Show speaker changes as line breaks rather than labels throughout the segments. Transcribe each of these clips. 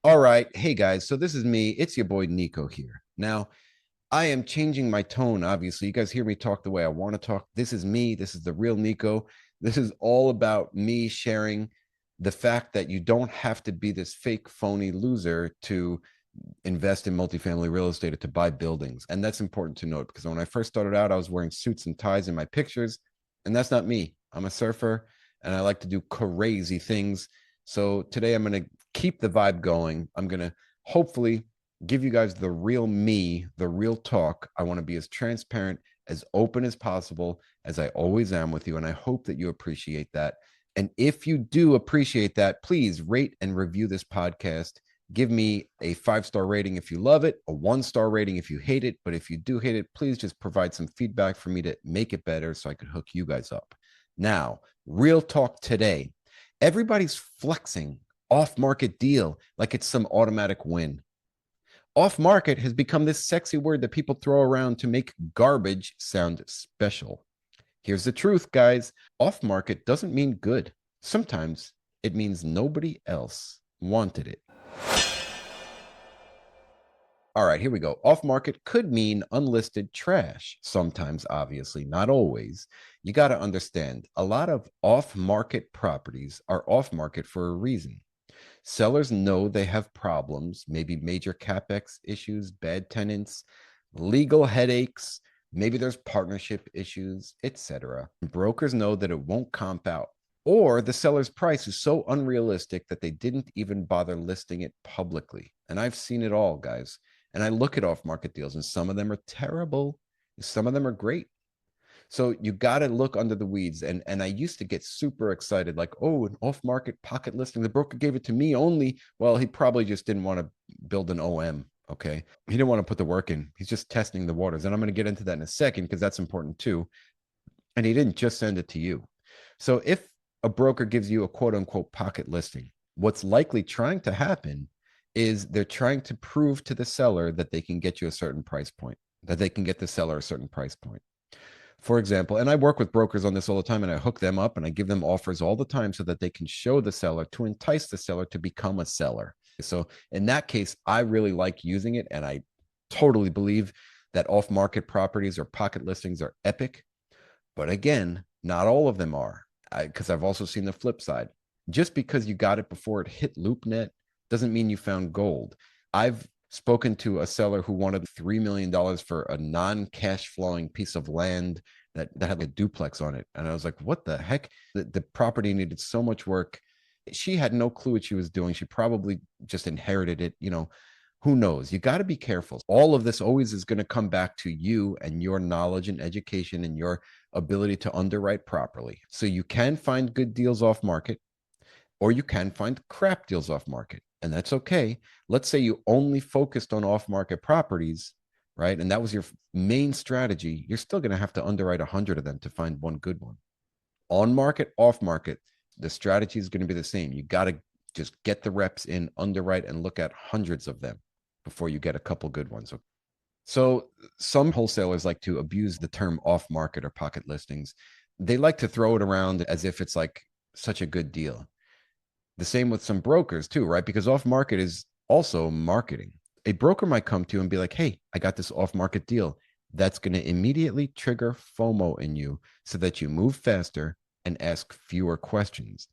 All right. Hey guys. So this is me. It's your boy Nico here. Now, I am changing my tone. Obviously, you guys hear me talk the way I want to talk. This is me. This is the real Nico. This is all about me sharing the fact that you don't have to be this fake, phony loser to invest in multifamily real estate or to buy buildings. And that's important to note because when I first started out, I was wearing suits and ties in my pictures. And that's not me. I'm a surfer and I like to do crazy things. So today I'm going to keep the vibe going. I'm going to hopefully give you guys the real me, the real talk. I want to be as transparent, as open as possible, as I always am with you. And I hope that you appreciate that. And if you do appreciate that, please rate and review this podcast. Give me a 5-star rating if you love it, a 1-star rating if you hate it. But if you do hate it, please just provide some feedback for me to make it better so I could hook you guys up. Now, real talk today. Everybody's flexing off market deal like it's some automatic win. Off market has become this sexy word that people throw around to make garbage sound special. Here's the truth, guys. Off market doesn't mean good. Sometimes it means nobody else wanted it. All right, here we go. Off market could mean unlisted trash. Sometimes, obviously, not always. You got to understand a lot of off market properties are off market for a reason. Sellers know they have problems, maybe major capex issues, bad tenants, legal headaches, maybe there's partnership issues, etc. Brokers know that it won't comp out. Or the seller's price is so unrealistic that they didn't even bother listing it publicly. And I've seen it all, guys. And I look at off market deals, and some of them are terrible, some of them are great. So you got to look under the weeds. And I used to get super excited, like, oh, an off-market pocket listing. The broker gave it to me only. Well, he probably just didn't want to build an OM. Okay. He didn't want to put the work in. He's just testing the waters. And I'm going to get into that in a second because that's important too. And he didn't just send it to you. So if a broker gives you a quote unquote pocket listing, what's likely trying to happen is they're trying to prove to the seller that they can get you a certain price point, that they can get the seller a certain price point. For example, and I work with brokers on this all the time, and I hook them up and I give them offers all the time so that they can show the seller to entice the seller to become a seller. So in that case, I really like using it, and I totally believe that off-market properties or pocket listings are epic. But again, not all of them are, because I've also seen the flip side. Just because you got it before it hit LoopNet doesn't mean you found gold. I've spoken to a seller who wanted $3 million for a non-cash flowing piece of land that had a duplex on it. And I was like, what the heck? The property needed so much work. She had no clue what she was doing. She probably just inherited it. Who knows? You got to be careful. All of this always is going to come back to you and your knowledge and education and your ability to underwrite properly. So you can find good deals off market, or you can find crap deals off market, and that's okay. Let's say you only focused on off market properties, right? And that was your main strategy. You're still going to have to underwrite 100 of them to find one good one. On market, off market, the strategy is going to be the same. You got to just get the reps in, underwrite, and look at hundreds of them before you get a couple good ones. So some wholesalers like to abuse the term off market or pocket listings. They like to throw it around as if it's like such a good deal. The same with some brokers too, right? Because off market is also marketing. A broker might come to you and be like, hey, I got this off market deal. That's going to immediately trigger FOMO in you so that you move faster and ask fewer questions.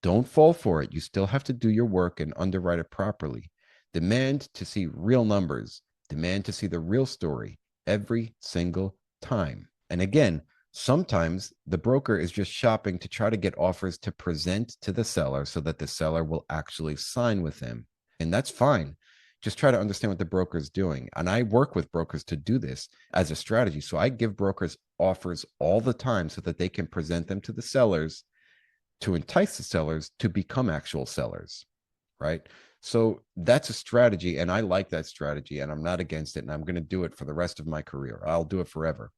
Don't fall for it. You still have to do your work and underwrite it properly. Demand to see real numbers, demand to see the real story every single time. And again, sometimes the broker is just shopping to try to get offers to present to the seller so that the seller will actually sign with them. And that's fine. Just try to understand what the broker is doing. And I work with brokers to do this as a strategy. So I give brokers offers all the time so that they can present them to the sellers to entice the sellers to become actual sellers, right? So that's a strategy. And I like that strategy, and I'm not against it. And I'm going to do it for the rest of my career. I'll do it forever,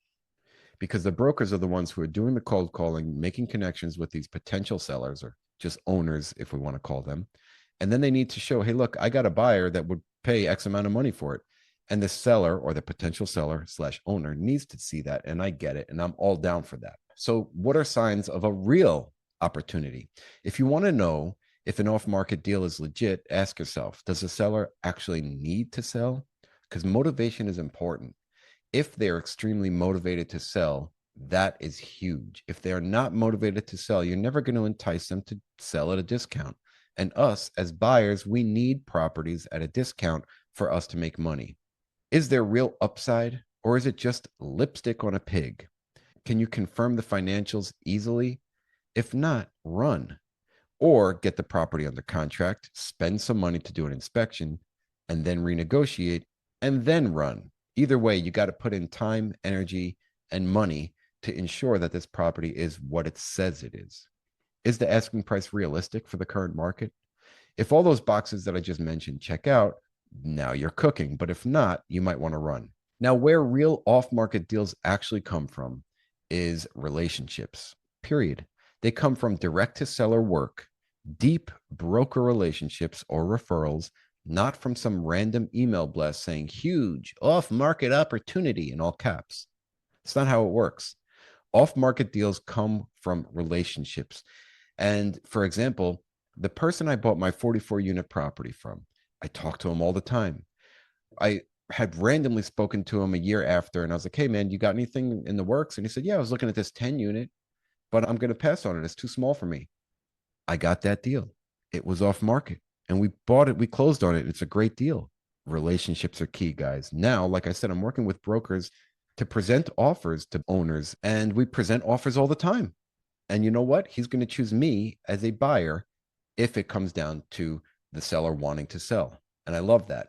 because the brokers are the ones who are doing the cold calling, making connections with these potential sellers, or just owners, if we want to call them. And then they need to show, hey, look, I got a buyer that would pay X amount of money for it. And the seller or the potential seller slash owner needs to see that. And I get it. And I'm all down for that. So what are signs of a real opportunity? If you want to know If an off-market deal is legit, ask yourself, does the seller actually need to sell? Because motivation is important. If they're extremely motivated to sell, that is huge. If they're not motivated to sell, you're never going to entice them to sell at a discount. And us as buyers, we need properties at a discount for us to make money. Is there real upside, or is it just lipstick on a pig? Can you confirm the financials easily? If not, run. Or get the property under contract, spend some money to do an inspection, and then renegotiate, and then run. Either way, you got to put in time, energy, and money to ensure that this property is what it says it is. Is the asking price realistic for the current market? If all those boxes that I just mentioned check out, now you're cooking. But if not, you might want to run. Now, where real off-market deals actually come from is relationships, period. They come from direct-to-seller work, deep broker relationships or referrals, not from some random email blast saying huge off-market opportunity in all caps. It's not how it works. Off-market deals come from relationships. And for example, the person I bought my 44-unit property from, I talk to him all the time. I had randomly spoken to him a year after, and I was like, hey, man, you got anything in the works? And he said, yeah, I was looking at this 10-unit, but I'm going to pass on it. It's too small for me. I got that deal. It was off market, and we bought it. We closed on it. It's a great deal. Relationships are key, guys. Now, like I said, I'm working with brokers to present offers to owners, and we present offers all the time. And you know what? He's going to choose me as a buyer if it comes down to the seller wanting to sell. And I love that.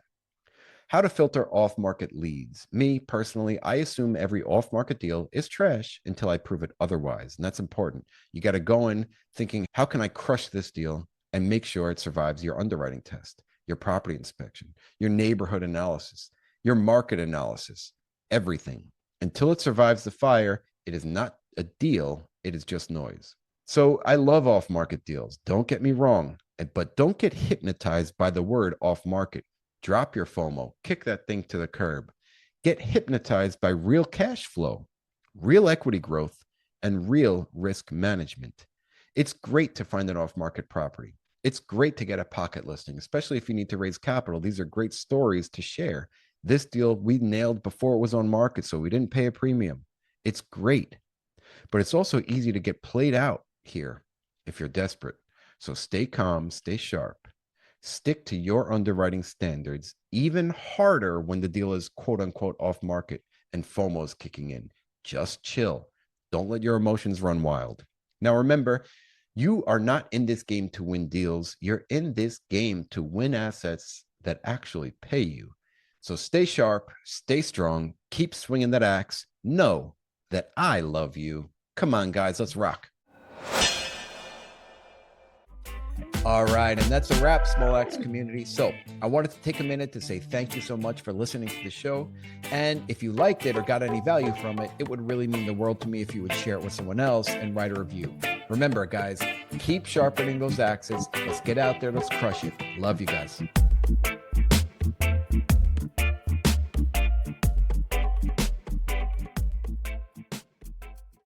How to filter off-market leads. Me, personally, I assume every off-market deal is trash until I prove it otherwise. And that's important. You got to go in thinking, how can I crush this deal and make sure it survives your underwriting test, your property inspection, your neighborhood analysis, your market analysis, everything. Until it survives the fire, it is not a deal. It is just noise. So I love off-market deals. Don't get me wrong, but don't get hypnotized by the word off-market. Drop your FOMO, kick that thing to the curb. Get hypnotized by real cash flow, real equity growth, and real risk management. It's great to find an off-market property. It's great to get a pocket listing, especially if you need to raise capital. These are great stories to share. This deal we nailed before it was on market, so we didn't pay a premium. It's great, but it's also easy to get played out here if you're desperate. So stay calm, stay sharp. Stick to your underwriting standards, even harder when the deal is quote unquote off market and FOMO is kicking in. Just chill. Don't let your emotions run wild. Now, remember, you are not in this game to win deals. You're in this game to win assets that actually pay you. So stay sharp, stay strong, keep swinging that axe. Know that I love you. Come on, guys, let's rock. All right, and that's a wrap, Small Axe community. So I wanted to take a minute to say thank you so much for listening to the show. And if you liked it or got any value from it, it would really mean the world to me if you would share it with someone else and write a review. Remember, guys, keep sharpening those axes. Let's get out there. Let's crush it. Love you guys.